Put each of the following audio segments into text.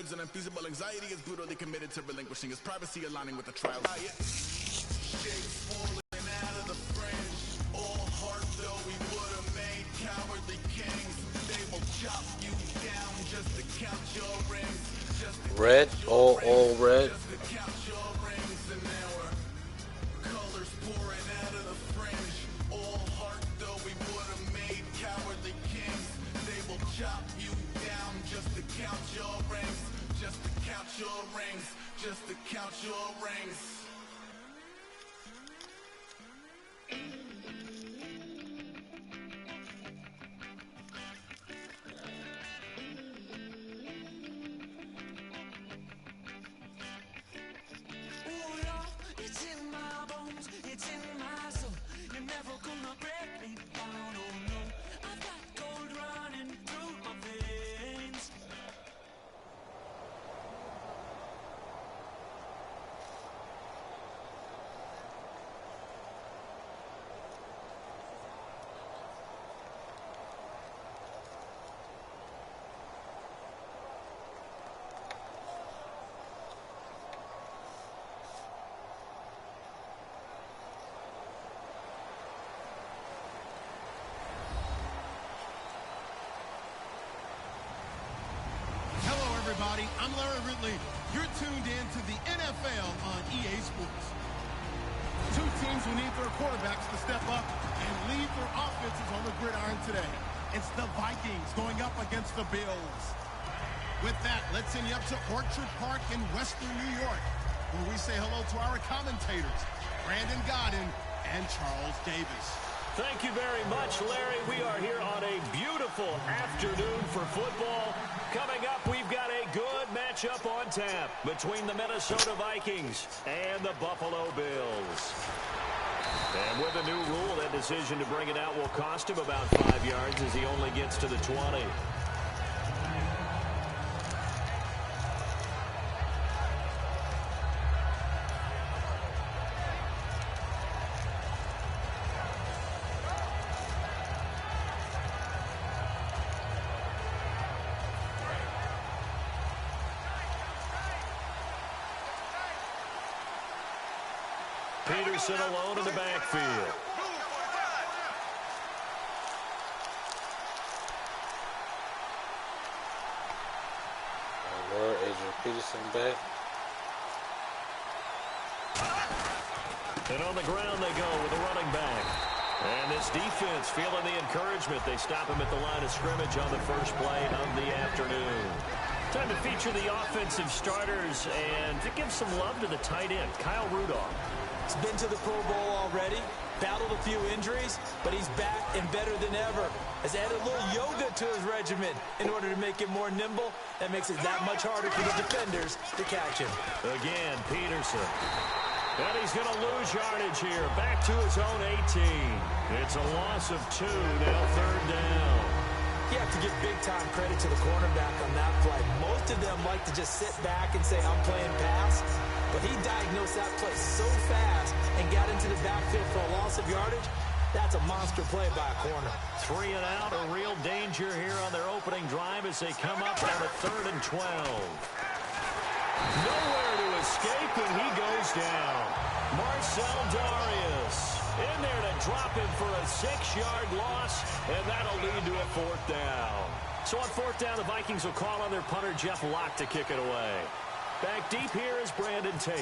lives in unfeasible anxiety, is brutally committed to relinquishing his privacy, aligning with the trial. Shakes falling out of the fringe. All heart though we would have made cowardly kings. They will chop you down just to count your rings. Red, all red. Just to count your rings, and there were colors pouring out of the fringe. All heart though we would have made cowardly kings. They will chop you down just to count your rings. Just to count your rings. Just to count your rings. Everybody, I'm Larry Ridley. You're tuned in to the NFL on EA Sports. Two teams who need their quarterbacks to step up and lead their offenses on the gridiron today. It's the Vikings going up against the Bills. With that, let's send you up to Orchard Park in Western New York, where we say hello to our commentators, Brandon Godden and Charles Davis. Thank you very much, Larry. We are here on a beautiful afternoon for football. Coming up, we've got a good matchup on tap between the Minnesota Vikings and the Buffalo Bills. And with a new rule, that decision to bring it out will cost him about 5 yards as he only gets to the 20. Peterson alone in the backfield. Lord, Adrian Peterson back. And on the ground they go with a running back. And this defense feeling the encouragement. They stop him at the line of scrimmage on the first play of the afternoon. Time to feature the offensive starters and to give some love to the tight end, Kyle Rudolph. He's been to the Pro Bowl already, battled a few injuries, but he's back and better than ever. Has added a little yoga to his regimen in order to make him more nimble. That makes it that much harder for the defenders to catch him. Again, Peterson. And he's going to lose yardage here. Back to his own 18. It's a loss of 2, now third down. You have to give big-time credit to the cornerback on that play. Most of them like to just sit back and say, I'm playing pass. But he diagnosed that play so fast and got into the backfield for a loss of yardage. That's a monster play by a corner. 3 and out, a real danger here on their opening drive as they come up on a 3rd and 12. Nowhere to escape, and he goes down. Marcel Darius in there to drop him for a 6-yard loss, and that'll lead to a 4th down. So on 4th down, the Vikings will call on their punter, Jeff Locke, to kick it away. Back deep here is Brandon Tate.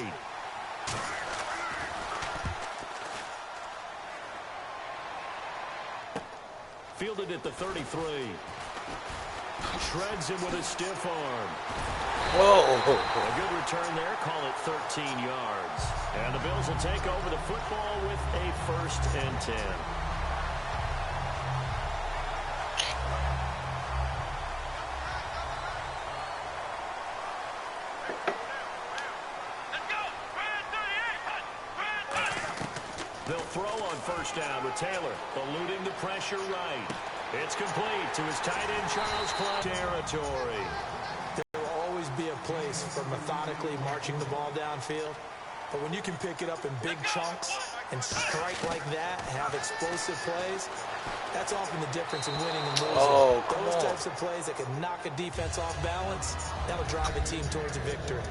Fielded at the 33. Shreds him with a stiff arm. Whoa. A good return there. Call it 13 yards. And the Bills will take over the football with a 1st and 10. They'll throw on 1st down with Taylor, eluding the pressure right. It's complete to his tight end, Charles Clark. Territory. There will always be a place for methodically marching the ball downfield. But when you can pick it up in big chunks and strike like that, have explosive plays, that's often the difference in winning and losing. Oh, come Those on. types of plays that can knock a defense off balance, that'll drive a team towards a victory.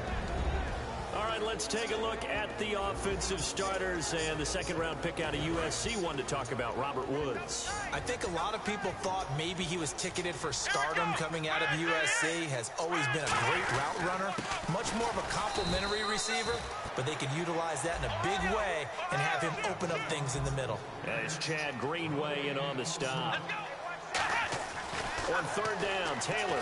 All right, let's take a look at the offensive starters and the second-round pick out of USC. One to talk about, Robert Woods. I think a lot of people thought maybe he was ticketed for stardom coming out of USC. Has always been a great route runner, much more of a complimentary receiver, but they could utilize that in a big way and have him open up things in the middle. As Chad Greenway in on the stop. On third down, Taylor.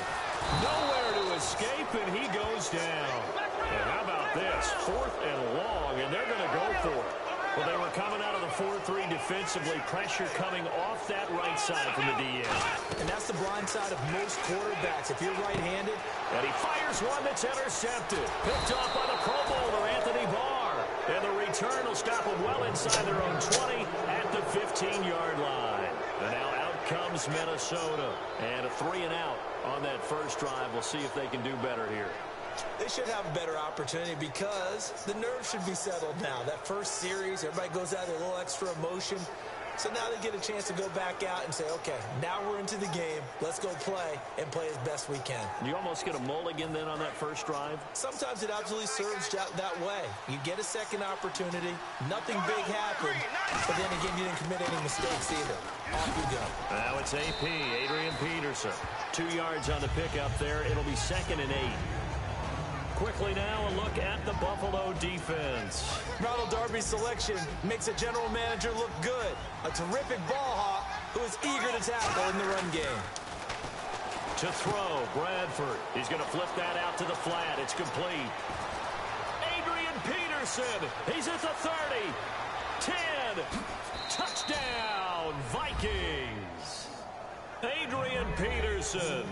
Nowhere to escape, and he goes down. And how about this? 4th and long, and they're going to go for it. Well, they were coming out of the 4-3 defensively. Pressure coming off that right side from the DN. And that's the blind side of most quarterbacks. If you're right-handed. And he fires one that's intercepted. Picked off by the Pro Bowler, Anthony Barr. And the return will stop them well inside their own 20 at the 15-yard line. And now out comes Minnesota. And a 3-and-out on that first drive. We'll see if they can do better here. They should have a better opportunity because the nerves should be settled now. That first series, everybody goes out with a little extra emotion. So now they get a chance to go back out and say, okay, now we're into the game. Let's go play and play as best we can. You almost get a mulligan then on that first drive? Sometimes it absolutely serves that way. You get a second opportunity. Nothing big happened. But then again, you didn't commit any mistakes either. Off you go. Now it's AP, Adrian Peterson. 2 yards on the pickup there. It'll be 2nd and 8. Quickly now, a look at the Buffalo defense. Ronald Darby's selection makes a general manager look good. A terrific ball hawk who is eager to tackle in the run game. To throw, Bradford. He's going to flip that out to the flat. It's complete. Adrian Peterson. He's at the 30. 10. Touchdown, Vikings. Adrian Peterson,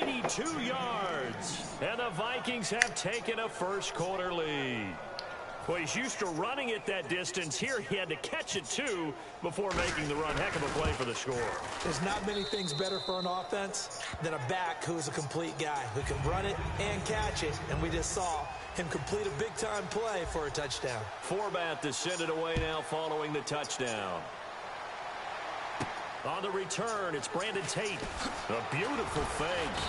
82 yards. And the Vikings have taken a first-quarter lead. Well, he's used to running it that distance. Here he had to catch it, too, before making the run. Heck of a play for the score. There's not many things better for an offense than a back who's a complete guy who can run it and catch it. And we just saw him complete a big-time play for a touchdown. Forbat to send it away now following the touchdown. On the return, it's Brandon Tate. A beautiful fake.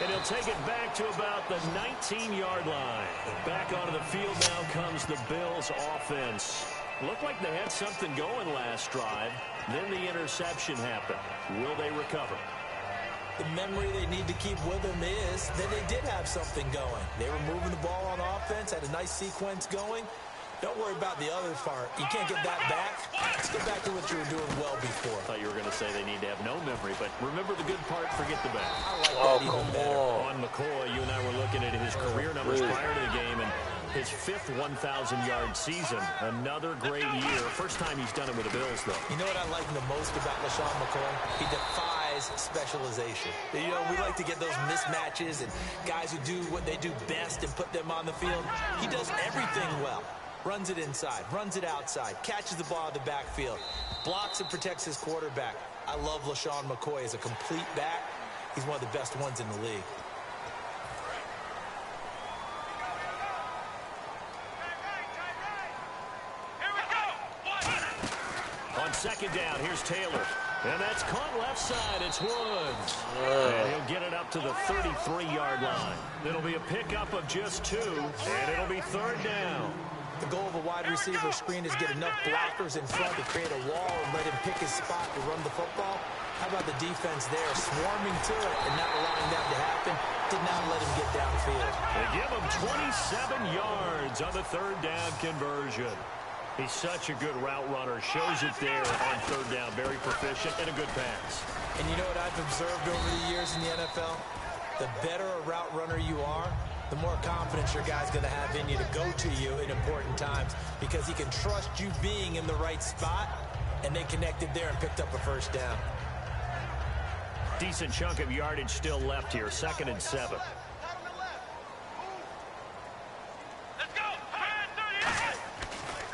And he'll take it back to about the 19-yard line. Back onto the field now comes the Bills offense. Looked like they had something going last drive. Then the interception happened. Will they recover? The memory they need to keep with them is that they did have something going. They were moving the ball on offense, had a nice sequence going. Don't worry about the other part. You can't get that back. Let's get back to what you were doing well before. I thought you were going to say they need to have no memory, but remember the good part, forget the bad. I like that even better. On McCoy, you and I were looking at his career numbers prior to the game, and his 5th 1,000-yard season. Another great year. First time he's done it with the Bills, though. You know what I like the most about LaShawn McCoy? He defies specialization. You know, we like to get those mismatches and guys who do what they do best and put them on the field. He does everything well. Runs it inside, runs it outside, catches the ball in the backfield, blocks and protects his quarterback. I love LaShawn McCoy as a complete back. He's one of the best ones in the league. On second down, here's Taylor. And that's caught left side. It's Woods. And he'll get it up to the 33-yard line. It'll be a pickup of just 2, and it'll be 3rd down. The goal of a wide receiver screen is get enough blockers in front to create a wall and let him pick his spot to run the football. How about the defense there, swarming to it and not allowing that to happen? Did not let him get downfield. They give him 27 yards on the 3rd down conversion. He's such a good route runner. Shows it there on 3rd down. Very proficient and a good pass. And you know what I've observed over the years in the NFL? The better a route runner you are, the more confidence your guy's going to have in you to go to you in important times because he can trust you being in the right spot, and they connected there and picked up a first down. Decent chunk of yardage still left here. 2nd and 7.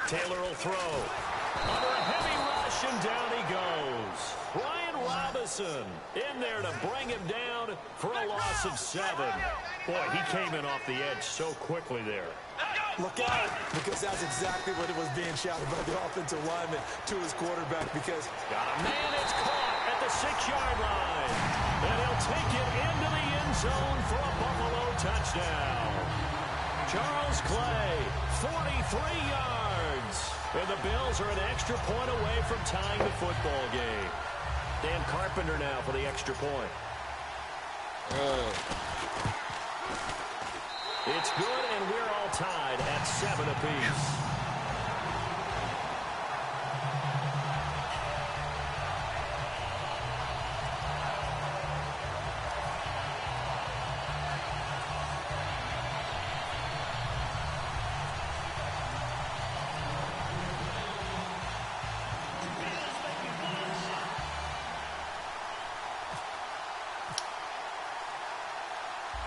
Taylor will throw. Under a heavy rush, and down he goes. Brian Robinson in there to bring him down for a loss of 7. Boy, he came in off the edge so quickly there. Look out, because that's exactly what it was being shouted by the offensive lineman to his quarterback because... Got a man, it's caught at the 6-yard line. And he'll take it into the end zone for a Buffalo touchdown. Charles Clay, 43 yards. And the Bills are an extra point away from tying the football game. Dan Carpenter now for the extra point. It's good, and we're all tied at 7 apiece.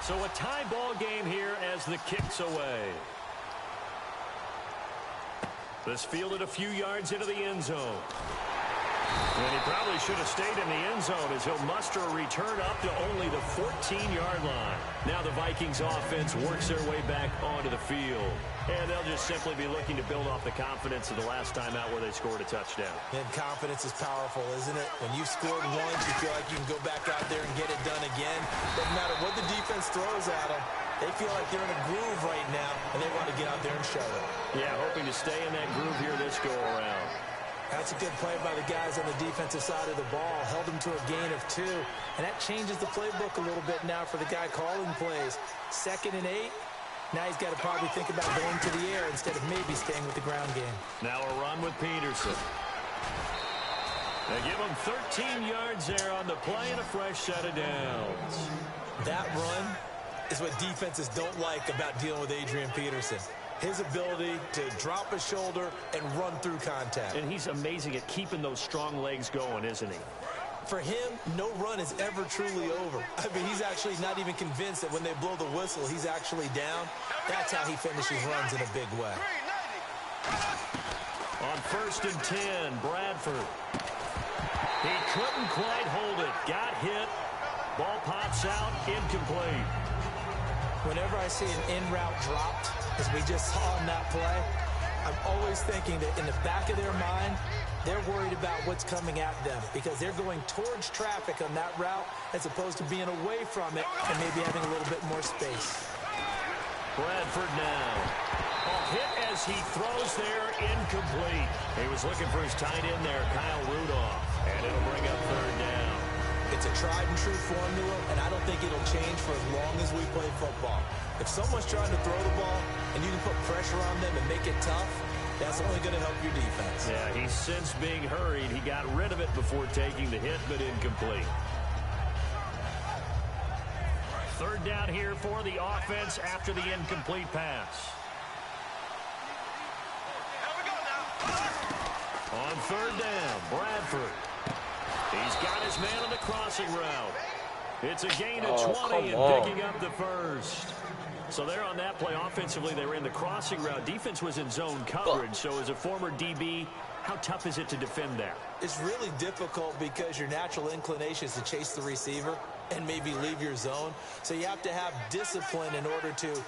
So a tie ball game here as the kick's away. This fielded a few yards into the end zone. And he probably should have stayed in the end zone as he'll muster a return up to only the 14-yard line. Now the Vikings offense works their way back onto the field. And they'll just simply be looking to build off the confidence of the last time out where they scored a touchdown. And confidence is powerful, isn't it? When you've scored once, you feel like you can go back out there and get it done again. Doesn't matter what the defense throws at them. They feel like they're in a groove right now, and they want to get out there and show it. Yeah, hoping to stay in that groove here this go-around. That's a good play by the guys on the defensive side of the ball. Held them to a gain of 2. And that changes the playbook a little bit now for the guy calling plays. 2nd and 8. Now he's got to probably think about going to the air instead of maybe staying with the ground game. Now a run with Peterson. They give him 13 yards there on the play and a fresh set of downs. That run is what defenses don't like about dealing with Adrian Peterson. His ability to drop a shoulder and run through contact. And he's amazing at keeping those strong legs going, isn't he? For him, no run is ever truly over. I mean, he's actually not even convinced that when they blow the whistle, he's actually down. That's how he finishes runs in a big way. On 1st and 10, Bradford. He couldn't quite hold it. Got hit. Ball pops out, incomplete. Whenever I see an in-route dropped, as we just saw in that play, I'm always thinking that in the back of their mind, they're worried about what's coming at them because they're going towards traffic on that route as opposed to being away from it and maybe having a little bit more space. Bradford now. Hit as he throws there, incomplete. He was looking for his tight end there, Kyle Rudolph, and it'll bring up 3rd down. It's a tried-and-true formula, and I don't think it'll change for as long as we play football. If someone's trying to throw the ball and you can put pressure on them and make it tough, that's only going to help your defense. Yeah, he's since being hurried. He got rid of it before taking the hit, but incomplete. 3rd down here for the offense after the incomplete pass. On 3rd down, Bradford. He's got his man on the crossing route. It's a gain of 20 and picking up the 1st. So there on that play, offensively, they were in the crossing route. Defense was in zone coverage. So as a former DB, how tough is it to defend that? It's really difficult because your natural inclination is to chase the receiver and maybe leave your zone. So you have to have discipline in order to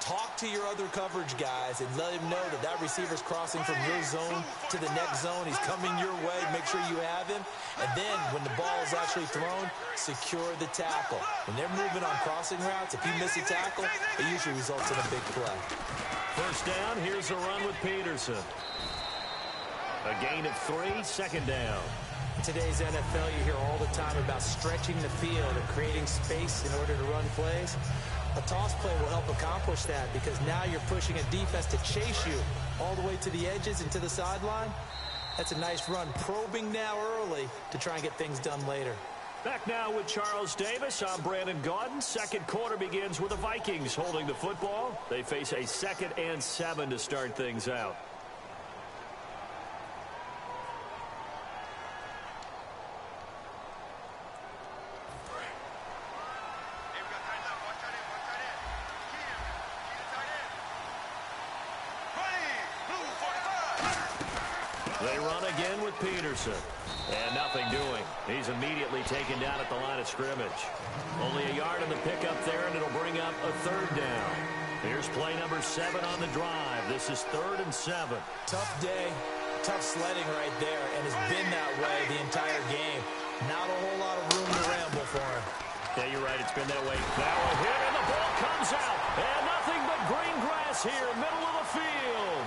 talk to your other coverage guys and let him know that that receiver's crossing from your zone to the next zone. He's coming your way. Make sure you have him. And then when the ball is actually thrown, secure the tackle. When they're moving on crossing routes, if you miss a tackle, it usually results in a big play. 1st down, here's a run with Peterson. A gain of 3, 2nd down. In today's NFL, you hear all the time about stretching the field and creating space in order to run plays. A toss play will help accomplish that because now you're pushing a defense to chase you all the way to the edges and to the sideline. That's a nice run, probing now early to try and get things done later. Back now with Charles Davis. I'm Brandon Gaudin. 2nd quarter begins with the Vikings holding the football. They face a 2nd and 7 to start things out. They run again with Peterson. And nothing doing. He's immediately taken down at the line of scrimmage. Only a yard in the pickup there, and it'll bring up a 3rd down. Here's Here's play number 7 on the drive. This is 3rd and 7. Tough day, tough sledding right there, and it's been that way the entire game. Not a whole lot of room to ramble for him. Yeah, you're right. It's been that way. Now a hit, and the ball comes out. And nothing but green grass here, middle of the field.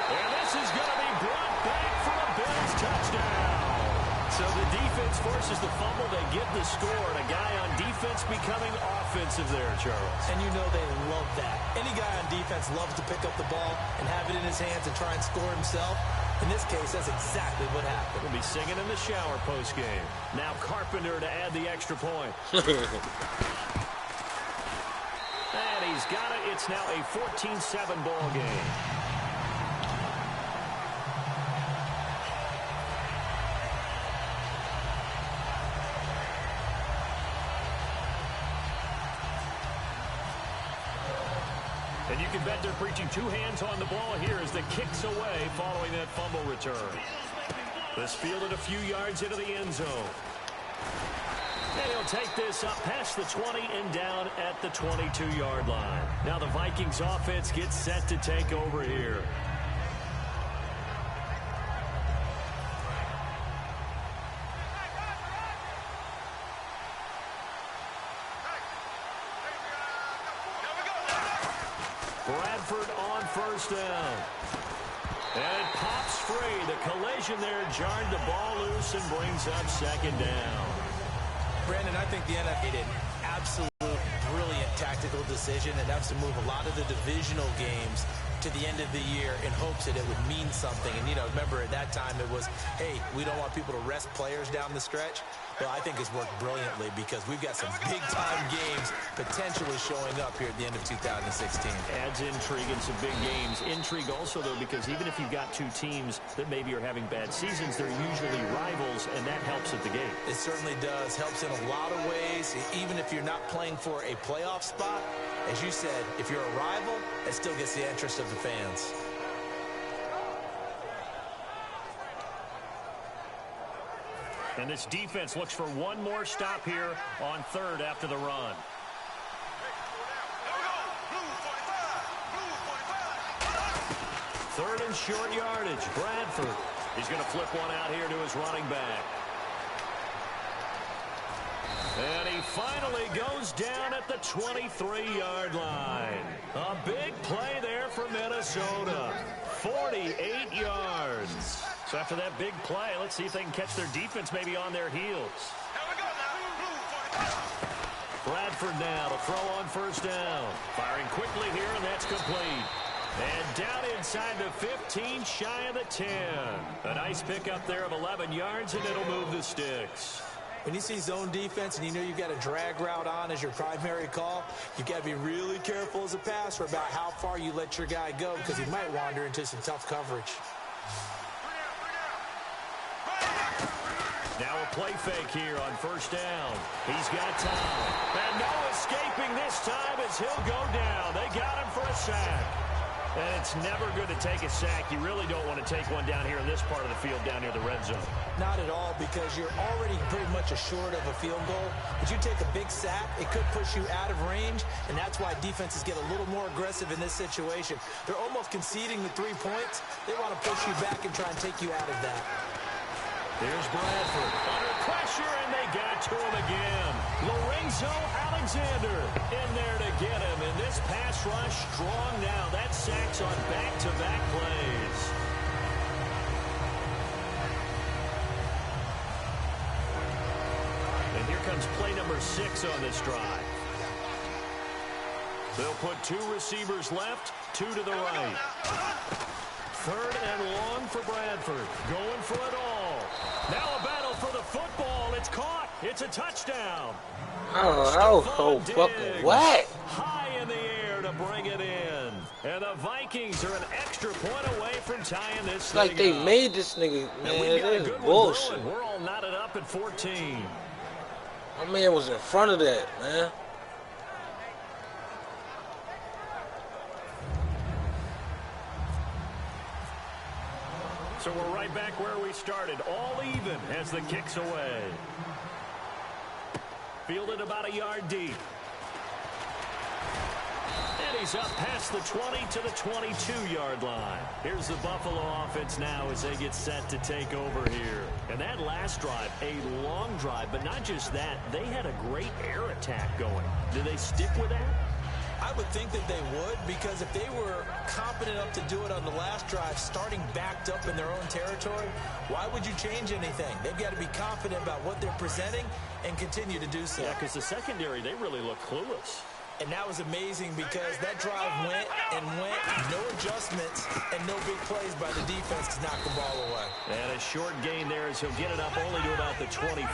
And this is going to be brought back for a Bills touchdown. So the defense forces the fumble. They get the score, and a guy on defense becoming offensive there, Charles. And you know they love that. Any guy on defense loves to pick up the ball and have it in his hands and try and score himself. In this case, that's exactly what happened. We'll be singing in the shower post-game. Now Carpenter to add the extra point. And he's got it. It's now a 14-7 ball game. And you can bet they're preaching 2 hands on the ball here as the kick's away following that fumble return. This fielded a few yards into the end zone. And he'll take this up past the 20 and down at the 22-yard line. Now the Vikings offense gets set to take over here. Bradford on first down. And it pops free. The collision there jarred the ball loose and brings up 2nd down. Brandon, I think the NFL made an absolute brilliant tactical decision, and that was to move a lot of the divisional games to the end of the year in hopes that it would mean something. And, you know, remember at that time it was, hey, we don't want people to rest players down the stretch. Well, I think it's worked brilliantly because we've got some big-time games potentially showing up here at the end of 2016. Adds intrigue in some big games. Intrigue also, though, because even if you've got 2 teams that maybe are having bad seasons, they're usually rivals, and that helps at the game. It certainly does. Helps in a lot of ways. Even if you're not playing for a playoff spot, as you said, if you're a rival, it still gets the interest of the fans. And this defense looks for one more stop here on 3rd after the run. Third and short yardage. Bradford. He's going to flip one out here to his running back. And he finally goes down at the 23-yard line. A big play there for Minnesota. 48 yards. So after that big play, let's see if they can catch their defense maybe on their heels. Bradford now to throw on first down. Firing quickly here, and that's complete. And down inside the 15, shy of the 10. A nice pickup there of 11 yards, and it'll move the sticks. When you see zone defense and you know you've got a drag route on as your primary call, you've got to be really careful as a passer about how far you let your guy go because he might wander into some tough coverage. Now a play fake here on first down. He's got time. And no escaping this time as he'll go down. They got him for a sack. And it's never good to take a sack. You really don't want to take one down here in this part of the field down near the red zone. Not at all, because you're already pretty much assured of a field goal. But you take a big sack, it could push you out of range, and that's why defenses get a little more aggressive in this situation. They're almost conceding the 3 points. They want to push you back and try and take you out of that. Here's Bradford under pressure, and they got to him again. Lorenzo Alexander in there to get him. And this pass rush strong now. That sacks on back-to-back plays. And here comes play number 6 on this drive. They'll put 2 receivers left, 2 to the right. 3rd and long for Bradford. Going for it all. Now a battle for the football. It's caught. It's a touchdown. Oh, fucking what? High in the air to bring it in. And the Vikings are an extra point away from tying this It's like they up. made this nigga, man. It This is bullshit. We're all knotted up at 14. My man was in front of that, man. So we're right back where we started. All even as the kick's away. Fielded about a yard deep. And he's up past the 20 to the 22-yard line. Here's the Buffalo offense now as they get set to take over here. And that last drive, a long drive, but not just that. They had a great air attack going. Do they stick with that? I would think that they would, because if they were competent enough to do it on the last drive, starting backed up in their own territory, why would you change anything? They've got to be confident about what they're presenting and continue to do so. Yeah, because the secondary, they really look clueless. And that was amazing because that drive went and went, no adjustments and no big plays by the defense to knock the ball away. And a short gain there as he'll get it up only to about the 24.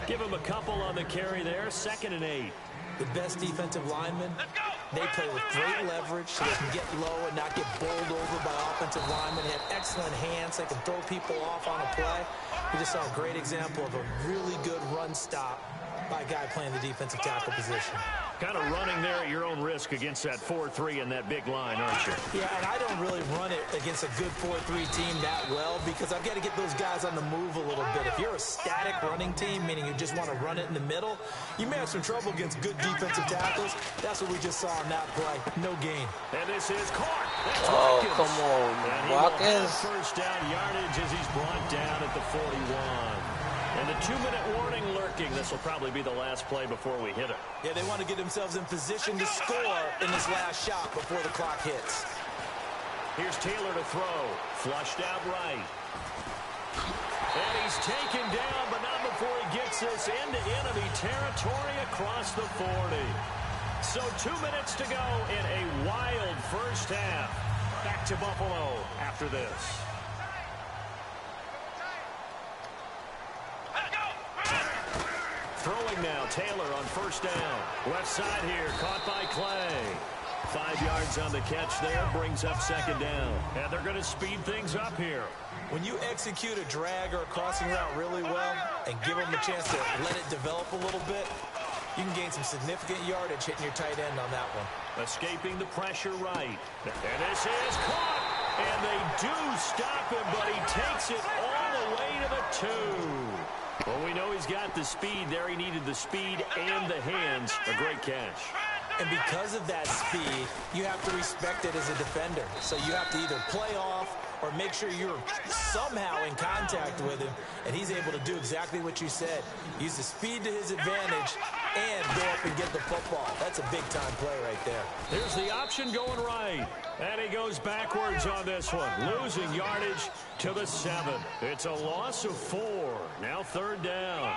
Give him a couple on the carry there, 2nd and 8. The best defensive linemen, they play with great leverage so they can get low and not get bowled over by offensive linemen. They have excellent hands. They can throw people off on a play. We just saw a great example of a really good run stop by a guy playing the defensive tackle position. Kind of running there at your own risk against that 4-3 and that big line, aren't you? Yeah, and I don't really run it against a good 4-3 team that well because I've got to get those guys on the move a little bit. If you're a static running team, meaning you just want to run it in the middle, you may have some trouble against good defensive tackles. That's what we just saw on that play. No gain. And this is caught. That's Oh, Watkins. come on, And he will have Watkins. first down yardage as he's brought down at the 41. And the 2-minute warning lurking. This will probably be the last play before we hit it. Yeah, they want to get themselves in position to score in this last shot before the clock hits. Here's Taylor to throw. Flushed out right. And he's taken down, but not before he gets this into enemy territory across the 40. So 2 minutes to go in a wild first half. Back to Buffalo after this. Throwing now, Taylor on first down. Left side here, caught by Clay. 5 yards on the catch there, brings up 2nd down. And they're going to speed things up here. When you execute a drag or a crossing route really well and give them a chance to let it develop a little bit, you can gain some significant yardage hitting your tight end on that one. Escaping the pressure right. And this is caught. And they do stop him, but he takes it all the way to the 2. Well, we know he's got the speed there. He needed the speed and the hands. A great catch. And because of that speed, you have to respect it as a defender. So you have to either play off or make sure you're somehow in contact with him, and he's able to do exactly what you said. Use the speed to his advantage and go up and get the football. That's a big-time play right there. Here's the option going right. And he goes backwards on this one, losing yardage to the 7. It's a loss of 4. Now 3rd down.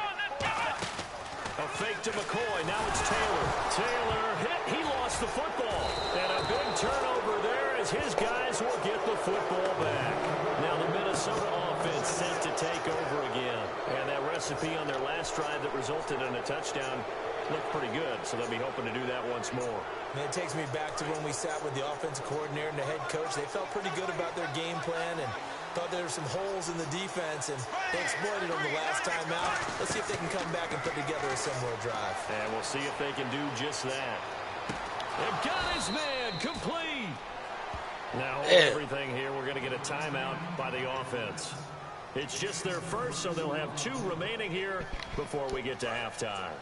A fake to McCoy. Now it's Taylor. Taylor hit. He lost the football. And a big turnover there as his guys will get the football back. Now the Minnesota offense set to take over again. And that recipe on their last drive that resulted in a touchdown looked pretty good. So they'll be hoping to do that once more. And it takes me back to when we sat with the offensive coordinator and the head coach. They felt pretty good about their game plan and thought there were some holes in the defense, and they exploited them the last time out. Let's see if they can come back and put together a similar drive. And we'll see if they can do just that. They've got his man complete. Now everything here, we're going to get a timeout by the offense. It's just their first, so they'll have 2 remaining here before we get to halftime.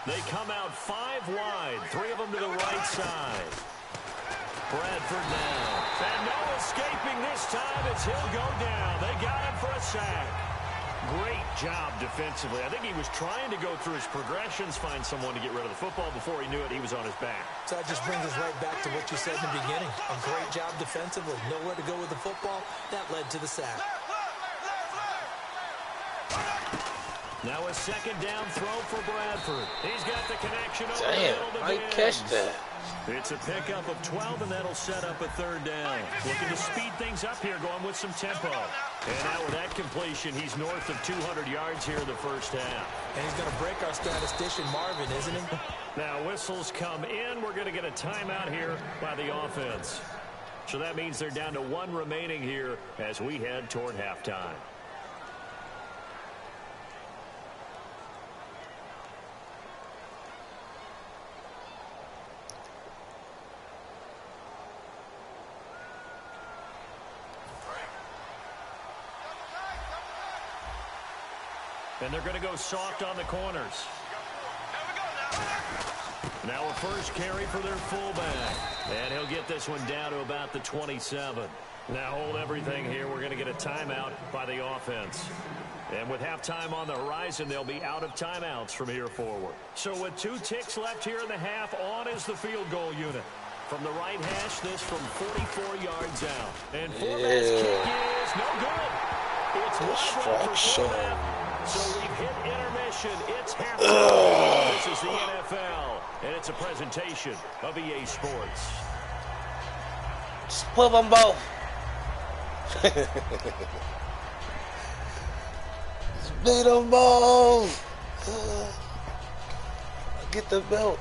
They come out 5 wide, 3 of them to the right side. Bradford now. And no escaping this time as he'll go down. They got him for a sack. Great job defensively. I think he was trying to go through his progressions, find someone to get rid of the football. Before he knew it, he was on his back. So that just brings us right back to what you said in the beginning. A great job defensively. Nowhere to go with the football. That led to the sack. Now a 2nd down throw for Bradford. He's got the connection over the middle to I Diggs. catch that. It's a pickup of 12, and that'll set up a 3rd down. Looking to speed things up here, going with some tempo. And now with that completion, he's north of 200 yards here in the first half. And he's going to break our statistician, Marvin, isn't he? Now whistles come in. We're going to get a timeout here by the offense. So that means they're down to 1 remaining here as we head toward halftime. And they're going to go soft on the corners. Now a first carry for their fullback. And he'll get this one down to about the 27. Now hold everything here. We're going to get a timeout by the offense. And with halftime on the horizon, they'll be out of timeouts from here forward. So with 2 ticks left here in the half, on is the field goal unit. From the right hash, this from 44 yards out. And Format's kick is no good. It's wide right for Format. So we've hit intermission. It's halftime. This is the NFL, and it's a presentation of EA Sports. Just put them both. Beat them both. Get the belt.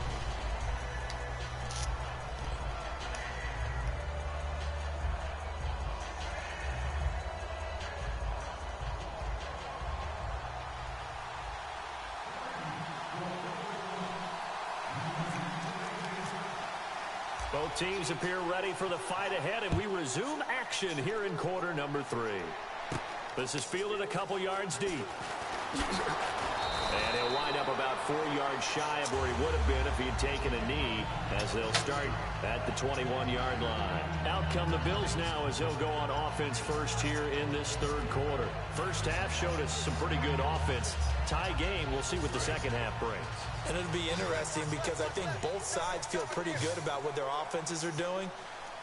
Both teams appear ready for the fight ahead, and we resume action here in quarter number 3. This is fielded a couple yards deep. And he'll wind up about 4 yards shy of where he would have been if he had taken a knee, as they'll start at the 21-yard line. Out come the Bills now as they'll go on offense first here in this third quarter. First half showed us some pretty good offense. Tie game, we'll see what the second half brings. And it'll be interesting because I think both sides feel pretty good about what their offenses are doing.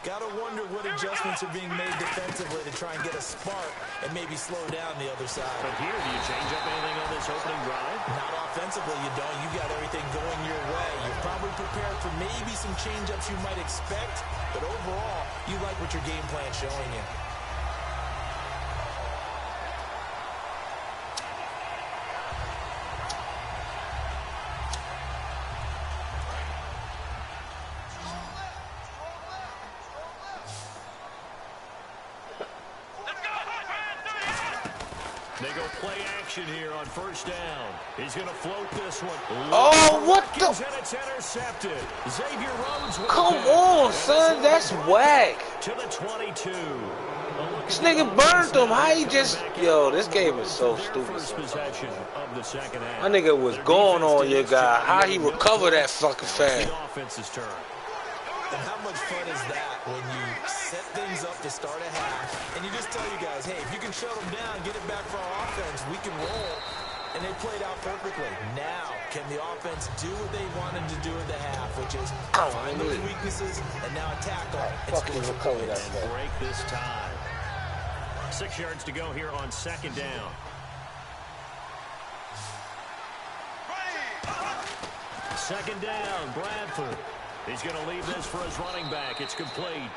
Got to wonder what adjustments are being made defensively to try and get a spark and maybe slow down the other side. But here, do you change up anything on this opening drive? Not offensively, you don't. You got everything going your way. You're probably prepared for maybe some change-ups you might expect, but overall, you like what your game plan's showing you. They go play action here on first down. He's going to float this one. Oh, what the? And it's intercepted. Xavier Rhodes. Come on, son. That's whack. To the 22. This nigga burned him. How he just... Yo, this game is so stupid. First possession of the second half. My nigga was going on your guy. How he recovered that fucking fast? The offense's turn. And how much fun is that when you set things up to start a half and you just tell you guys, hey, if you can shut them down, get it back for our offense, we can roll. And they played out perfectly. Now, can the offense do what they wanted to do in the half, which is find those weaknesses and now attack them and Fucking recover that and break this tie. 6 yards to go here on second down. Second down, Bradford. He's going to leave this for his running back. It's complete.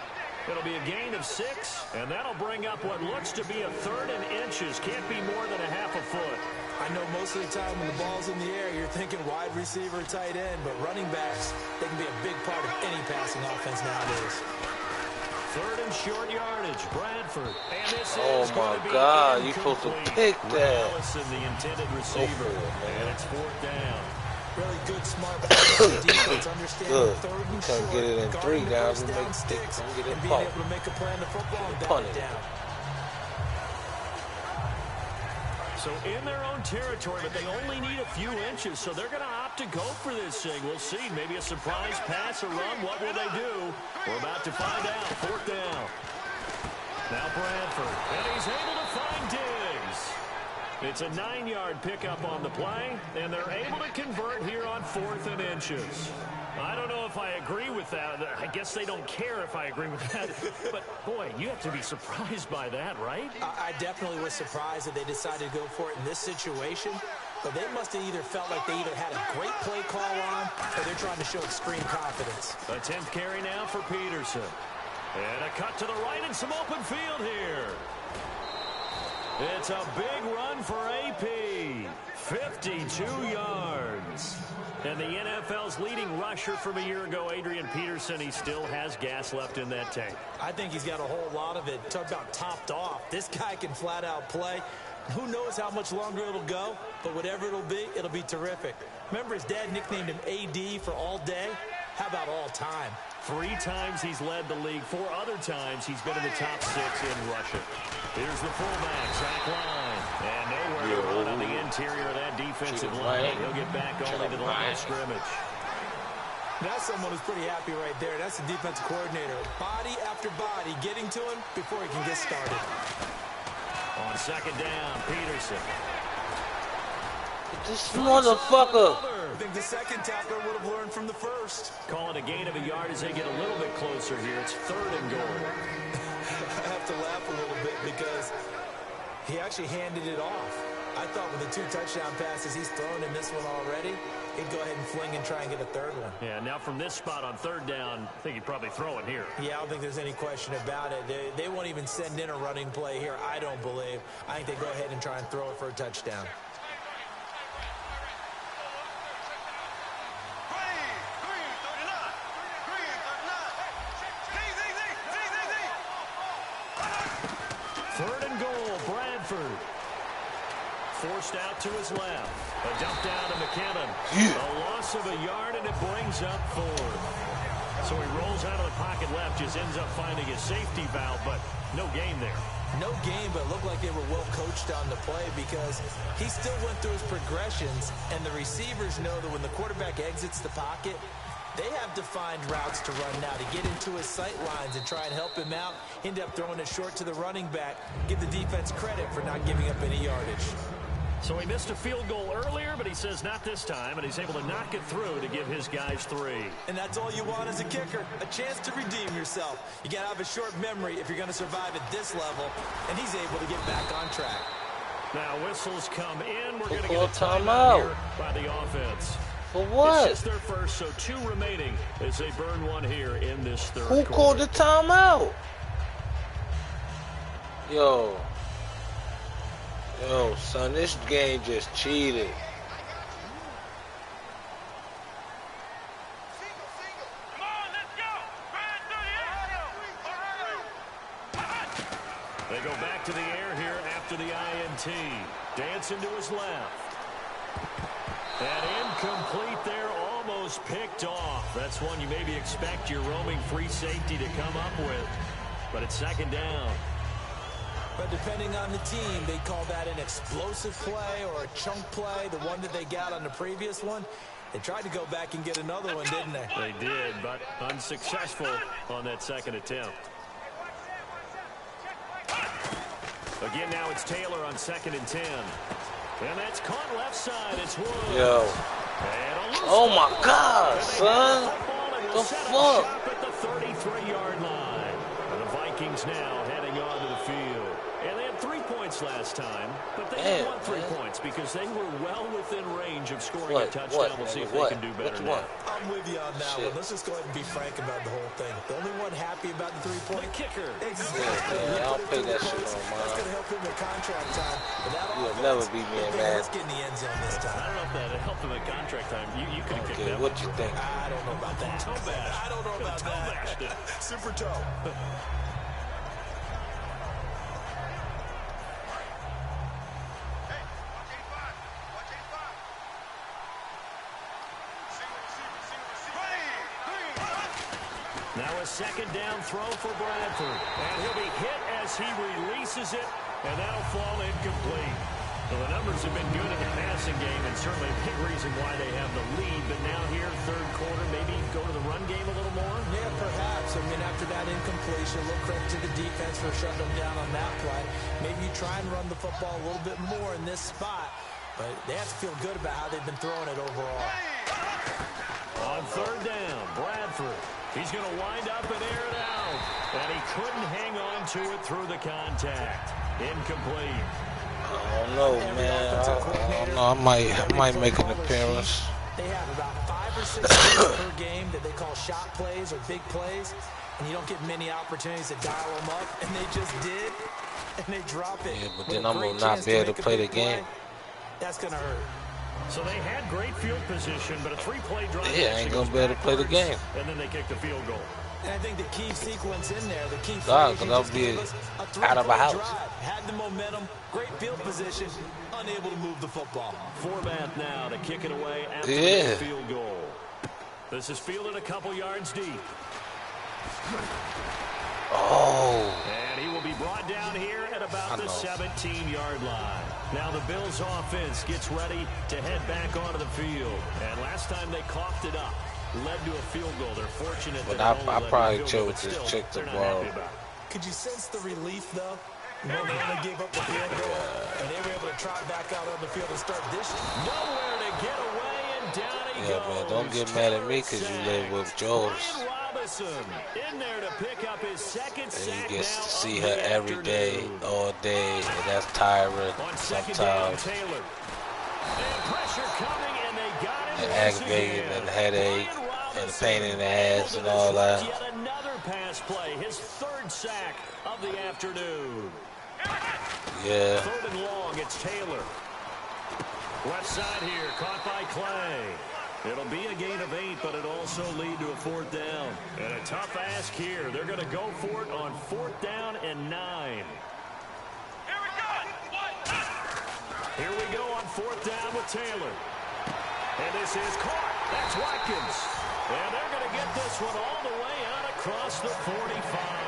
It'll be a gain of 6, and that'll bring up what looks to be a 3rd and inches. Can't be more than a half a foot. I know most of the time when the ball's in the air, you're thinking wide receiver, tight end, but running backs, they can be a big part of any passing offense nowadays. 3rd and short yardage, Bradford. And this Oh is going my to be God, you supposed to pick that. Allison, the intended receiver, and it's 4th down. Really good, smart defense, understanding third and Can't short, get it in 3 guys. We down make sticks, sticks. Get and it being pumped. able to make a play on the football and Punt bat it it. down. So in their own territory, but they only need a few inches, so they're going to opt to go for this thing. We'll see. Maybe a surprise pass or run. What will they do? We're about to find out. 4th down. Now Bradford, and he's able to find Diggs. It's a 9-yard pickup on the play, and they're able to convert here on 4th and inches. I don't know if I agree with that. I guess they don't care if I agree with that. But, boy, you have to be surprised by that, right? I definitely was surprised that they decided to go for it in this situation, but they must have either felt like they either had a great play call on or they're trying to show extreme confidence. A 10th carry now for Peterson. And a cut to the right and some open field here. It's a big run for AP. 52 yards. And the NFL's leading rusher from a year ago, Adrian Peterson, he still has gas left in that tank. I think he's got a whole lot of it. Talk about topped off. This guy can flat out play. Who knows how much longer it'll go, but whatever it'll be terrific. Remember his dad nicknamed him AD for all day? How about all time? 3 times he's led the league. 4 other times he's been in the top 6 in rushing. Here's the fullback, Zach Line. And nowhere to run on the interior of that defensive line. He'll get back only to the line of scrimmage. That's someone who's pretty happy right there. That's the defensive coordinator. Body after body getting to him before he can get started. On second down, Peterson. This motherfucker. I think the second tackler would have learned from the first. Call it a gain of a yard as they get a little bit closer here. It's 3rd and goal. I have to laugh a little bit because he actually handed it off. I thought with the 2 touchdown passes he's thrown in this one already, he'd go ahead and fling and try and get a 3rd one. Yeah, now from this spot on 3rd down, I think he'd probably throw it here. Yeah, I don't think there's any question about it. They won't even send in a running play here, I don't believe. I think they go ahead and try and throw it for a touchdown. Forced out to his left. A dump down to McKinnon. A loss of a yard, and it brings up 4th. So he rolls out of the pocket left, just ends up finding a safety valve, but no gain there. No gain, but it looked like they were well coached on the play because he still went through his progressions, and the receivers know that when the quarterback exits the pocket, they have to find routes to run now to get into his sight lines and try and help him out. End up throwing it short to the running back. Give the defense credit for not giving up any yardage. So he missed a field goal earlier, but he says not this time, and he's able to knock it through to give his guys 3. And that's all you want as a kicker, a chance to redeem yourself. You got to have a short memory if you're going to survive at this level, and he's able to get back on track. Now whistles come in. We're going to Call get a timeout here by the offense. For what? It's just their first, so 2 remaining as they burn 1 here in this 3rd Who quarter. called the timeout? Yo, son, this game just cheated. They go back to the air here after the INT. Dancing to his left. And incomplete there, almost picked off. That's one you maybe expect your roaming free safety to come up with. But it's 2nd down. But depending on the team, they call that an explosive play or a chunk play, the one that they got on the previous one. They tried to go back and get another one, didn't they? They did, but unsuccessful on that 2nd attempt. Again, now it's Taylor on 2nd and 10. And that's caught left side. It's Woods. Yo. Oh, my God, son. The fuck? At the 33-yard line. And the Vikings now heading onto the field. And they had 3 points last time, but they didn't want 3 points because they were well within range of scoring a touchdown. We'll see if they can do better now. I'm with you on that one. Let's just go ahead and be frank about the whole thing. The only one happy about the 3-point kicker. Exactly. Yeah, I'll pay that shit on mine. That's going to help him in contract time. You'll never beat me in that. Let's get in the end zone this time. I don't know if that helped him in contract time. You could have kicked that. What you think? I don't know about that. Toe bash. I don't know about that. Super toe. Now a 2nd down throw for Bradford. And he'll be hit as he releases it, and that'll fall incomplete. Well, the numbers have been good in the passing game, and certainly a big reason why they have the lead. But now here, 3rd quarter, maybe go to the run game a little more? Yeah, perhaps. I mean, after that incompletion, a little credit to the defense for shutting them down on that play. Maybe you try and run the football a little bit more in this spot. But they have to feel good about how they've been throwing it overall. On 3rd down, Bradford. He's going to wind up and air it out. And he couldn't hang on to it through the contact. Incomplete. I don't know, man. I don't know. I might make an appearance. They have about 5 or 6 plays per game that they call shot plays or big plays. And you don't get many opportunities to dial them up. And they just did. And they drop it. Yeah, but then I'm going to not be able to play the game. That's going to hurt. So they had great field position, but a 3-play drive. Yeah, I ain't going to be able to play the game. And then they kicked the field goal. And I think the key sequence in there, the key because I'll be out of a house. Had the momentum, great field position, unable to move the football. Format now to kick it away after the field goal. This is fielded a couple yards deep. Oh. And he will be brought down here at about the 17-yard line. Now the Bills offense gets ready to head back onto the field. And last time they coughed it up. led to a field goal. They're fortunate But that I probably chose this chick they're not tomorrow. happy about it. Could you sense the relief, though, when they only gave up the field goal and they were able to trot back out on the field and start dishing? Nowhere to get away, and down he Yeah, goes. man, don't get mad at me because you live with Joe's. Brian Robinson in there to pick up his second And sack you get now to see of her the every day, afternoon. all day, and that's tiring On second down, sometimes. Taylor. And pressure coming, and they got him And once aggravating again. and headache Brian and Robinson pain in the ass able and to all disrupt that. Yet another pass play, his third sack of the afternoon. Yeah. Third and long, it's Taylor. Left side here, caught by Clay. It'll be a gain of 8, but it'll also lead to a fourth down. And a tough ask here. They're going to go for it on 4th down and 9. Here we go on 4th down with Taylor. And this is caught. That's Watkins. And they're going to get this one all the way out across the 45.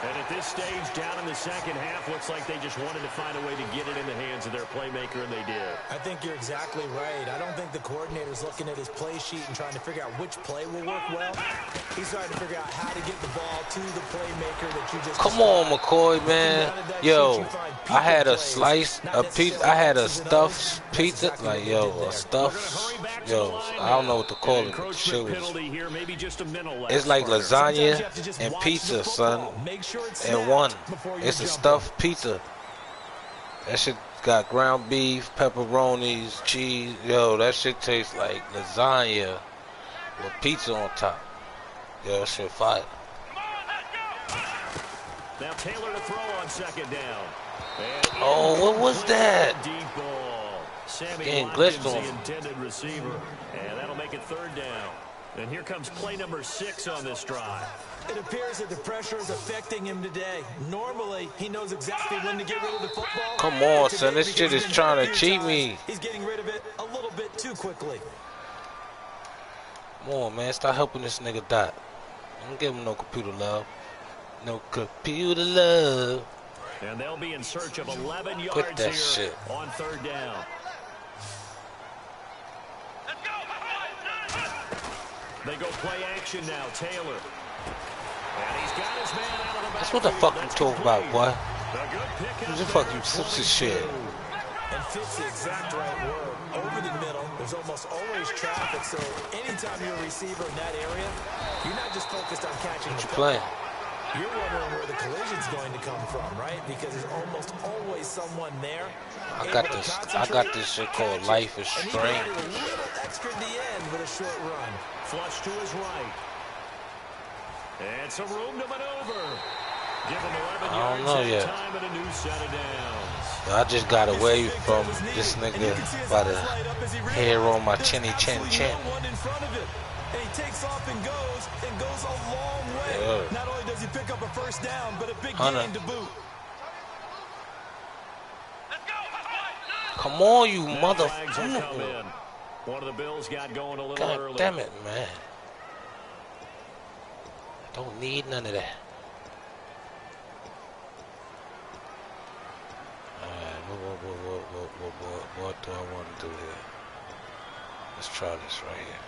And at this stage, down in the second half, looks like they just wanted to find a way to get it in the hands of their playmaker, and they did. I think you're exactly right. I don't think the coordinator's looking at his play sheet and trying to figure out which play will work well. He's trying to figure out how to get the ball to the playmaker that you just... Come on, McCoy, man. Yo, I had a slice of pizza. I had a stuffed pizza. Like, yo, a stuffed. Yo, I don't know what to call it. But shit was. It's like lasagna and pizza, son. And one. It's a stuffed pizza. That shit got ground beef, pepperonis, cheese. Yo, that shit tastes like lasagna with pizza on top. Yo, that shit fire. Now Taylor to throw on second down. Oh, what was that? Deep ball. Sammy Getting Watkins, glitched on. the intended receiver. And that'll make it 3rd down. And here comes play number 6 on this drive. It appears that the pressure is affecting him today. Normally, he knows exactly when to get rid of the football. Come on, son. This shit is trying to cheat me. He's getting rid of it a little bit too quickly. Come on, man. Start helping this nigga Dot. Don't give him no computer love. No computer love. And they'll be in search of 11 yards Quit that here shit. on 3rd down. They go play action now, Taylor. And he's got his man out of the back. That's what the fuck you talking about, boy. A good pick What the fuck you flips this shit? And fits the exact right word. Over the middle, there's almost always traffic, so anytime you're a receiver in that area, you're not just focused on catching the Playing. football. You're wondering where the collision's going to come from, right? Because there's almost always someone there. I got this shit called Life is And he Strange. added a little extra at the end with a short run. Flush to his right. And some room to maneuver. Give him 11 I don't yards know at yet. time and a new set of downs. I just got away from this nigga by the hair on my chinny chin chin. One in front of it. And he takes off and goes a long way. Yeah. Not only does he pick up a first down, but a big Hunter. gain to boot. Come on, you Flags will come motherfucker. in. One of the Bills got going a little God early. damn it, man. Don't need none of that. Alright, what do I want to do here? Let's try this right here.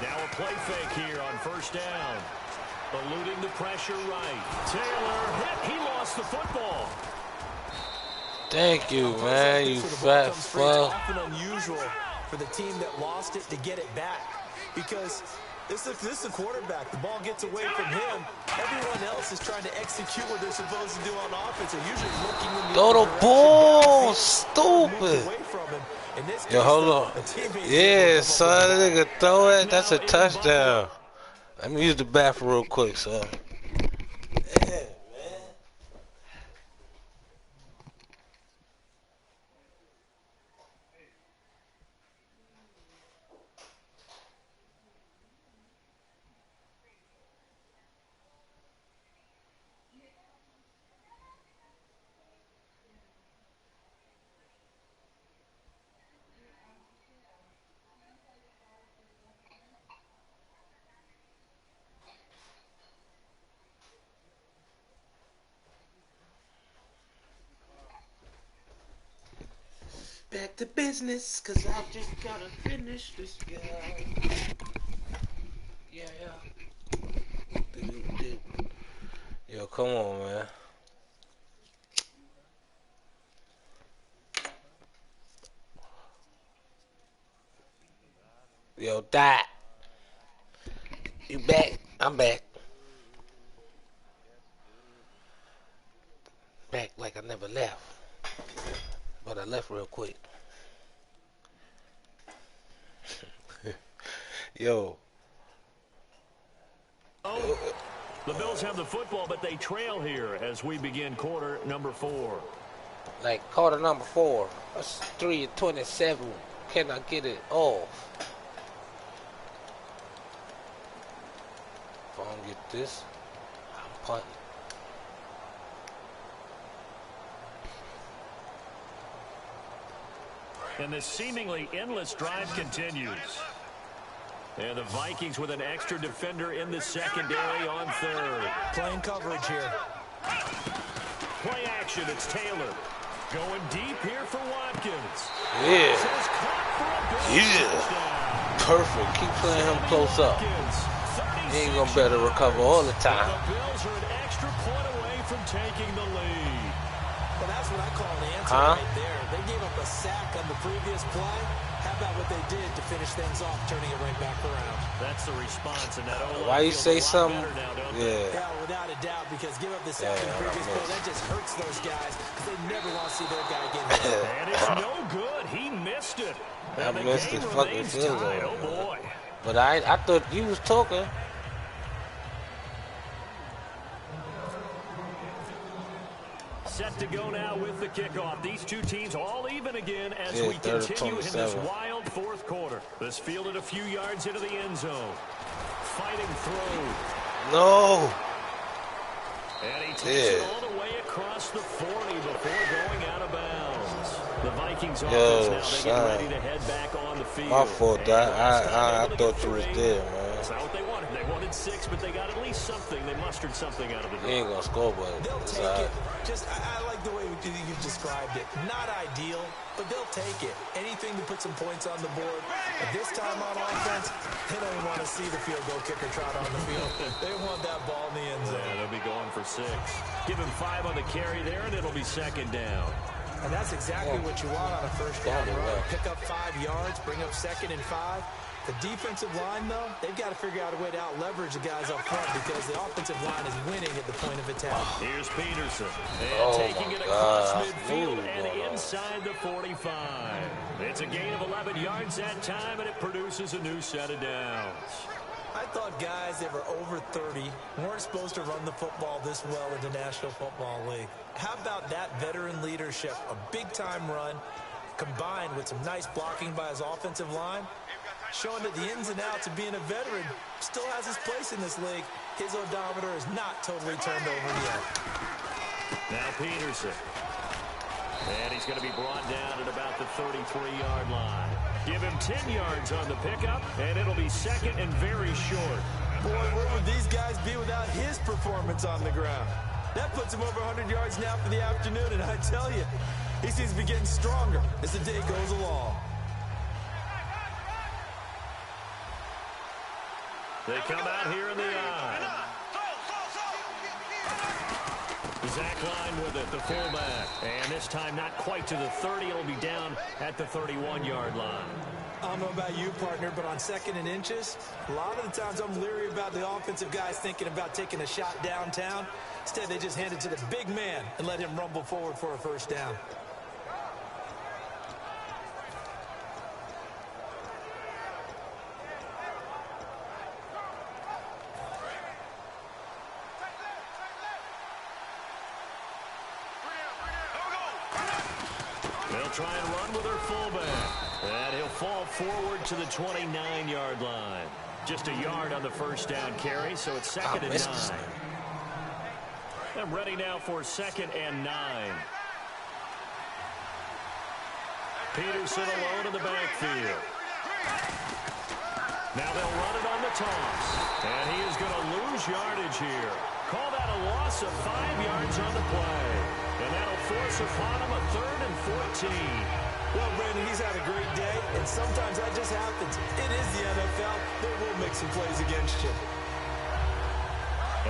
Now a play fake here on 1st down. Eluding the pressure right. Taylor hit. He lost the football. Thank you, man, you fat It's fuck. often unusual for the team that lost it to get it back because this is a quarterback. The ball gets away from him. Everyone else is trying to execute what they're supposed to do on offense. They're usually looking in the Throw other the direction. ball, Moved stupid. away from him. In this Yo, case, hold though, on. a teammate Yeah, was son, able to that nigga throw it. That's a touchdown. Let me use the bathroom real quick, son. back to business, cause I just gotta finish this guy. Yeah. Yo, come on, man. Yo, Dot. You back? I'm back. Back like I never left. But I left real quick. Yo. The Bills have the football, but they trail here as we begin quarter number 4. Like quarter number 4. That's 3-27. Can I get it off? If I don't get this, I'm punting. And this seemingly endless drive continues. And the Vikings with an extra defender in the secondary on third. Playing coverage here. Play action, it's Taylor. Going deep here for Watkins. Yeah. Just caught for a Yeah. touchdown. Perfect. Keep playing him close up. He ain't gonna better recover all the time. The Bills are an extra point away from taking the lead. Well, that's what I call an answer Huh? right there. They gave up a sack on the previous play. How about what they did to finish things off, turning it right back around? That's the response, and that O-line Why you feels say a lot something? better now, don't they? Yeah. Yeah, without a doubt, because give up the sack in the previous play, that just hurts those guys because they never want to see their guy get hit. And it's no good. He missed it. I And the missed game his fucking remains field tied. goal. Oh, boy. But I thought you was talking. Set to go now with the kickoff. These two teams all even again as Yeah, we continue in this 30-27. wild fourth quarter. This fielded a few yards into the end zone. Fighting through. No. And he takes Yeah. it all the way across the 40 before going out of bounds. The Vikings Yo, offense now, they son. get ready to head back on the field. My fault, And Doc. last time I able to thought get you was 3. there, man. That's not what they wanted. They wanted 6, but they got at least something. They mustered something out of the He ain't gonna score, but They'll it's take all it. right. Just, I like the way you described it. Not ideal, but they'll take it. Anything to put some points on the board. But this time on offense, they don't even want to see the field goal kicker trot on the field. They want that ball in the end zone. Yeah, they'll be going for 6. Give him 5 on the carry there, and it'll be second down. And that's exactly what you want on a first down Yeah. run. Pick up 5 yards, bring up 2nd and 5. The defensive line, though, they've got to figure out a way to out-leverage the guys up front because the offensive line is winning at the point of attack. Here's Peterson. And Oh, taking my it across God. midfield Ooh, and wow. inside the 45. It's a gain of 11 yards that time, and it produces a new set of downs. I thought guys that were over 30 weren't supposed to run the football this well in the National Football League. How about that veteran leadership, a big-time run, combined with some nice blocking by his offensive line, showing that the ins and outs of being a veteran still has his place in this league. His odometer is not totally turned over yet. Now Peterson. And he's going to be brought down at about the 33-yard line. Give him 10 yards on the pickup, and it'll be second and very short. Boy, where would these guys be without his performance on the ground? That puts him over 100 yards now for the afternoon, and I tell you, he seems to be getting stronger as the day goes along. They come out here in the eye. Zach Line with it, the fullback. And this time not quite to the 30. It'll be down at the 31-yard line. I don't know about you, partner, but on 2nd and inches, a lot of the times I'm leery about the offensive guys thinking about taking a shot downtown. Instead, they just hand it to the big man and let him rumble forward for a first down. They'll try and run with their fullback. And he'll fall forward to the 29-yard line. Just a yard on the first down carry, so it's second and 9. I'm ready now for 2nd and 9. Peterson alone in the backfield. Now they'll run it on the toss. And he is going to lose yardage here. Call that a loss of 5 yards on the play. And that'll force upon him a 3rd and 14. Well, Brandon, he's had a great day, and sometimes that just happens. It is the NFL. They will make some plays against you.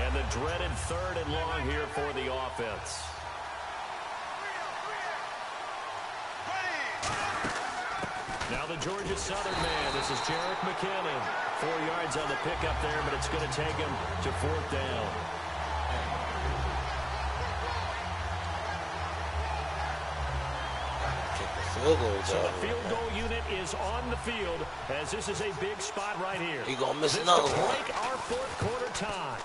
And the dreaded 3rd and long here for the offense. Now the Georgia Southern man. This is Jerick McKinnon. 4 yards on the pickup there, but it's going to take him to 4th down. So the field goal unit is on the field as this is a big spot right here. He gonna miss this another to one. break our 4th quarter tie.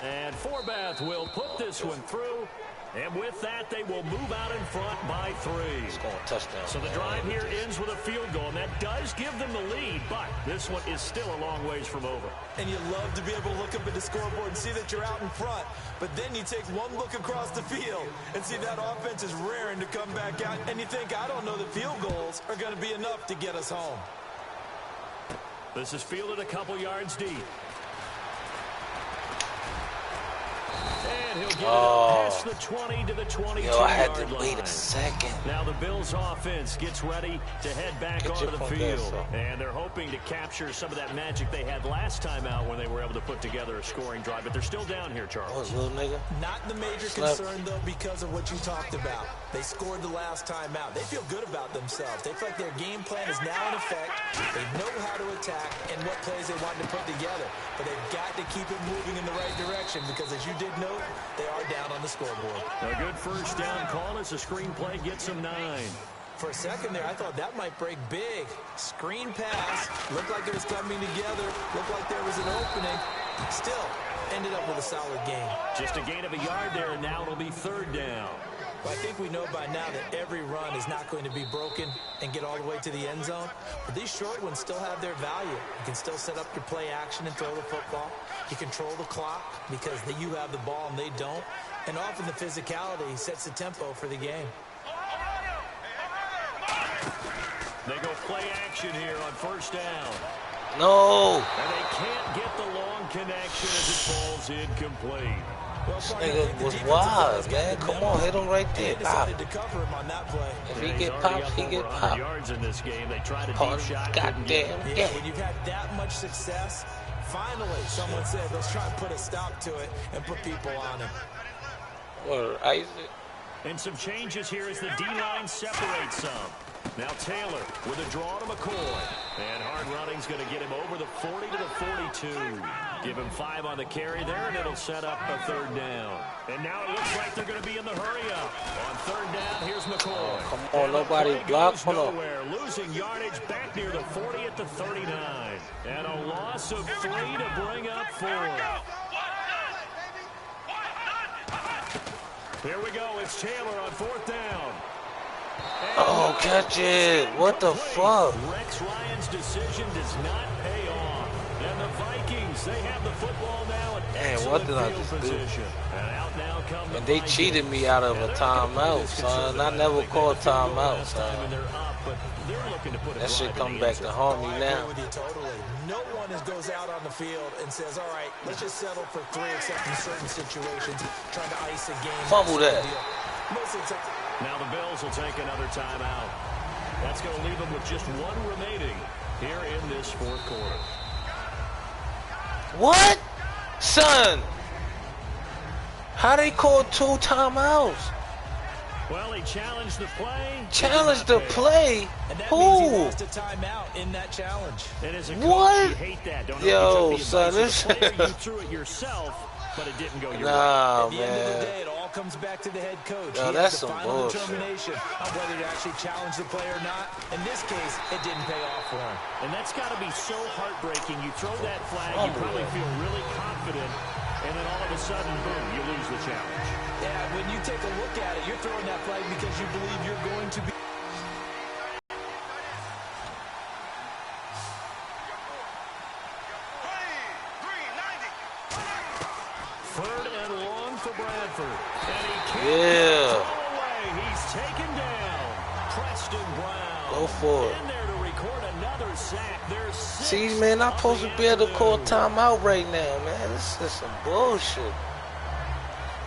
And Forbath will put this one through. And with that, they will move out in front by 3. Scoring a touchdown. So the drive here ends with a field goal, and that does give them the lead, but this one is still a long ways from over. And you love to be able to look up at the scoreboard and see that you're out in front, but then you take one look across the field and see that offense is raring to come back out, and you think, I don't know that field goals are going to be enough to get us home. This is fielded a couple yards deep. And he'll get it past the 20 to the 22-yard line. Yo, I had to wait a second. Now the Bills offense gets ready to head back onto the field. And they're hoping to capture some of that magic they had last time out when they were able to put together a scoring drive. But they're still down here, Charles. What, little nigga? Not the major concern, though, because of what you talked about. They scored the last time out. They feel good about themselves. They feel like their game plan is now in effect. They know how to attack and what plays they want to put together. But they've got to keep it moving in the right direction because, as you did note, they are down on the scoreboard. A good first down call as the screen play gets them 9. For a second there, I thought that might break big. Screen pass. Looked like it was coming together. Looked like there was an opening. Still, ended up with a solid gain. Just a gain of a yard there, and now it'll be 3rd down. Well, I think we know by now that every run is not going to be broken and get all the way to the end zone. But these short ones still have their value. You can still set up your play action and throw the football. You control the clock because you have the ball and they don't. And often the physicality sets the tempo for the game. They go play action here on 1st down. No. And they can't get the long connection as it falls incomplete. This nigga was wild, man. Come on, hit him right there. Decided to cover him on that play. If he get popped, he get popped. Yards in this game. They tried a Oh, deep shot. goddamn. Yeah, when you've had that much success, finally someone said, let's try and put a stop to it and put people on him. Or Isaac. And some changes here as the D-line separates some. Now Taylor with a draw to McCoy. And hard running's going to get him over the 40 to the 42. Give him 5 on the carry there, and it'll set up a 3rd down. And now it looks like they're going to be in the hurry up. On 3rd down, here's McCoy. Oh, come on, nobody block. Hold on. Losing yardage back near the 40 at the 39. And a loss of 3 to bring up 4. Here we go. It's Taylor on 4th down. Oh, catch it. What the fuck? Rex Ryan's decision does not pay off. And the Vikings, they have the football now in excellent field position. And out now come the And they Vikings. cheated me out of a timeout, son. I never called timeout, son. That shit come back to haunt me now. I agree with you totally. No one goes out on the field and says, all right, let's just settle for 3 except in certain situations, trying to ice a game. Fumble that. Most of the time. Now the Bills will take another timeout. That's going to leave them with just 1 remaining here in this 4th quarter. What? Son! How they call 2 timeouts? Well, he challenged the play. Challenged the play? And that Who? means he lost a timeout in that challenge. And as a coach, What? you hate that. Don't Yo, know if you took the son, advice of the this- player, you threw it yourself, but it didn't go your way. Nah, At the end of the man. day, it all comes back to the head coach. Yo, He that's has the some final bullshit. determination on whether to actually challenge the play or not. In this case, it didn't pay off for him. And that's got to be so heartbreaking. You throw that flag, you probably feel really confident, and then all of a sudden, boom, you lose the challenge. Yeah, when you take a look at it, you're throwing that flag because you believe you're going to be. Third and long for Bradford. And he can't Yeah. throw away. He's taken down. Preston Brown. Go for it. In there to record another sack. There's 6 See, man, I'm supposed to be able to call afternoon. timeout right now, man. This is some bullshit.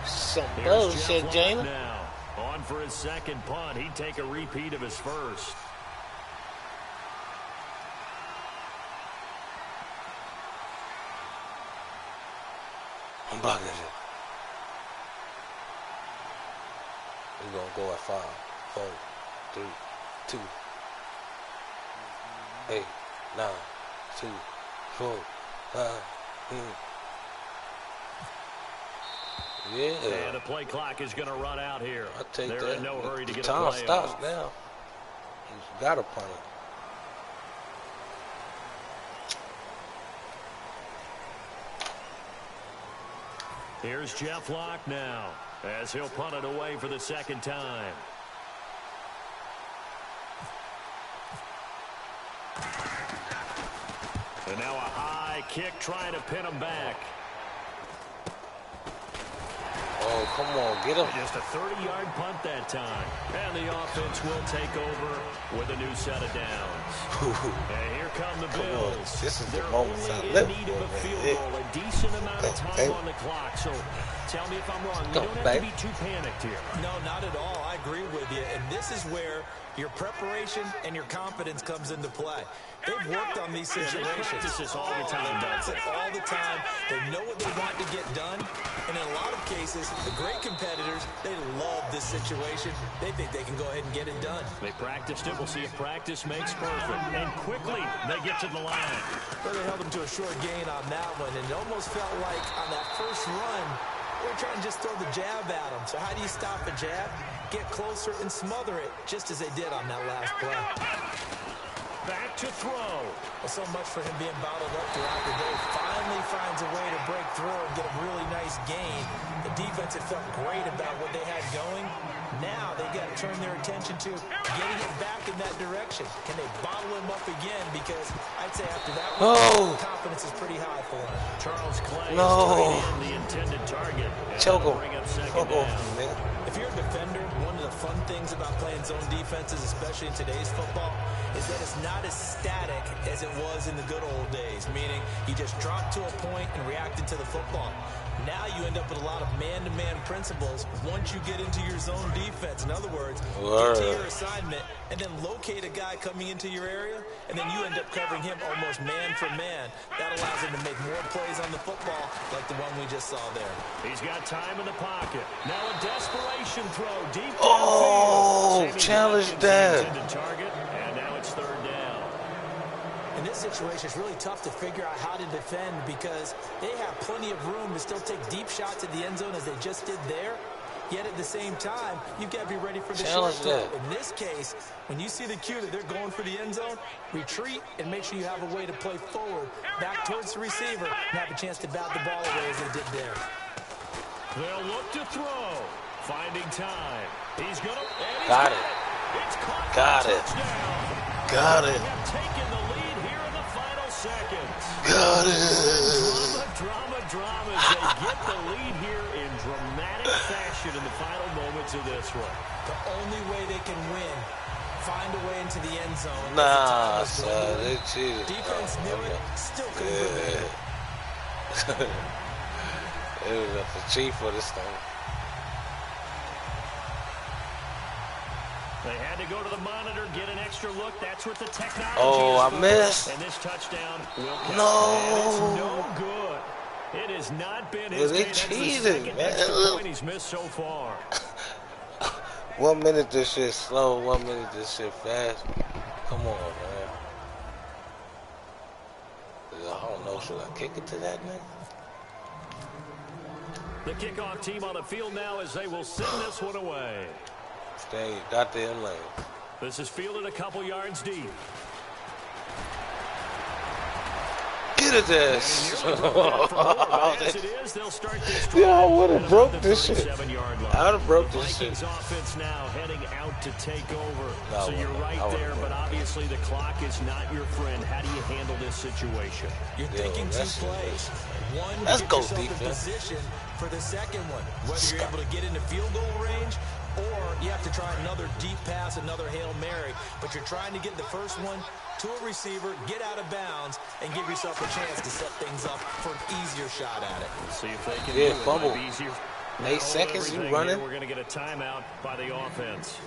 Some Here's bullshit, Jeff Locke Jana. now on for his second punt. He'd take a repeat of his first. I'm blocking it. We're going to go at 5, 4, 3, 2, 8, 9, 2, 4, 5. Yeah. And the play clock is going to run out here. I'll take They're that. in no hurry to get a time play stops off. now. You got to punt it. Here's Jeff Locke now, as he'll punt it away for the second time. And now a high kick trying to pin him back. Oh, come on, get him. Just a 30-yard punt that time. And the offense will take over with a new set of downs. And here come the Bills. This is the They're moment only I in need of a field goal, a decent amount of time on the clock. So tell me if I'm wrong. You don't have to be too panicked here. No, not at all. I agree with you. And this is where your preparation and your confidence comes into play. They've worked on these situations. They practice this all the time. That's it, all the time. They know what they want to get done. And in a lot of cases, the great competitors, they love this situation. They think they can go ahead and get it done. They practiced it. We'll see if practice makes perfect. And quickly, they get to the line. Well, they held them to a short gain on that one. And it almost felt like on that first run, they were trying to just throw the jab at them. So how do you stop a jab? Get closer and smother it, just as they did on that last play. Back to throw. Well, so much for him being bottled up throughout the day. Finally finds a way to break through and get a really nice gain. The defense had felt great about what they had going. Now they got to turn their attention to getting it back in that direction. Can they bottle him up again? Because I'd say after that one, confidence is pretty high for him. Charles Clay is straight in the intended target. Choke him. Bring up second down. If you're a defender, one of the fun things about playing zone defenses, especially in today's football, is that it's not as static as it was in the good old days, meaning you just drop to a point and reacted to the football. Now you end up with a lot of man-to-man principles once you get into your zone defense. In other words, get to your assignment and then locate a guy coming into your area, and then you end up covering him almost man for man. That allows him to make more plays on the football like the one we just saw there. He's got time in the pocket. Now a desperation throw deep downfield. Oh, challenge that. Intended target, and now it's third down. In this situation, it's really tough to figure out how to defend because they have plenty of room to still take deep shots at the end zone as they just did there. Yet at the same time, you've got to be ready for the short throw. In this case, when you see the cue that they're going for the end zone, retreat and make sure you have a way to play forward, back towards the receiver, and have a chance to bat the ball away as they did there. They'll look to throw. Finding time. He's going to... Got it. It's caught. Got it. Got it. They have taken the lead here in the final seconds. Got it. Drama as they get the lead here in dramatic fashion in the final moments of this one. The only way they can win, find a way into the end zone. Nah, son, they cheated. Defense knew it, still couldn't prevent it. It was up for cheap for this thing. They had to go to the monitor, get an extra look. That's what the technology Oh, is I missed. And this touchdown will count. No. And it's no good. It has not been his They game. That's the cheated, second man. extra point he's missed so far. 1 minute this shit slow, 1 minute this shit fast. Come on, man. I don't know, should I kick it to that nigga? The kickoff team on the field now as they will send this one away. Stay, got the in lane. This is fielded a couple yards deep. Get it, this. As it is, they'll start this Yeah, I would have broke the this shit. 37-yard line. I would have broke this shit. Vikings offense now heading out to take over. No, So you're right there, broke. but obviously the clock is not your friend. How do you handle this situation? You're thinking two plays. One, let's get go yourself in defense. position for the second one. Whether you're able to get into field goal range or you have to try another deep pass, another Hail Mary. But you're trying to get the first one to a receiver, get out of bounds, and give yourself a chance to set things up for an easier shot at it. See if they can Yeah, do it. fumble. Might be easier. 8 seconds, you running? We're going to get a timeout by the offense.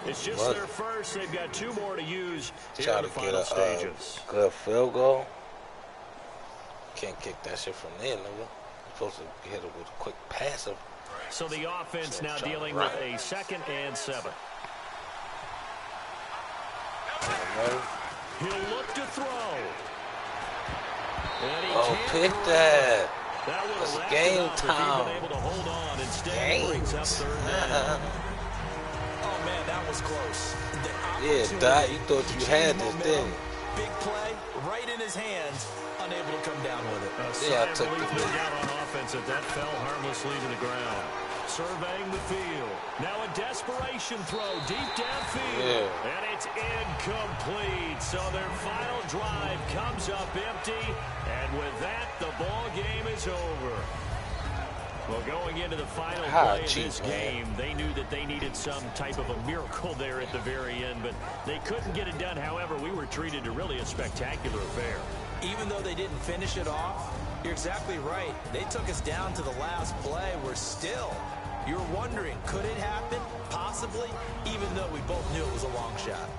It's just their first. They've got 2 more to use here in the final stages. Good field goal. Can't kick that shit from there, nigga. You're supposed to hit it with a quick pass. So the offense now dealing with a 2nd and 7. He'll look to throw. Oh, pick that. That's game time. Able to hold on. Instead, brings up 3rd down. Oh, man, that was close. Yeah, Dot, you thought you had this, didn't you? Big play, right in his hands, unable to come down with it. Yeah, I took the lead down on offense at that fell harmlessly to the ground. Surveying the field. Now a desperation throw deep downfield. Yeah. And it's incomplete. So their final drive comes up empty. And with that, the ball game is over. Well, going into the final play of this game, they knew that they needed some type of a miracle there at the very end, but they couldn't get it done. However, we were treated to really a spectacular affair. Even though they didn't finish it off, you're exactly right. They took us down to the last play. We're still, you're wondering, could it happen? Possibly, even though we both knew it was a long shot.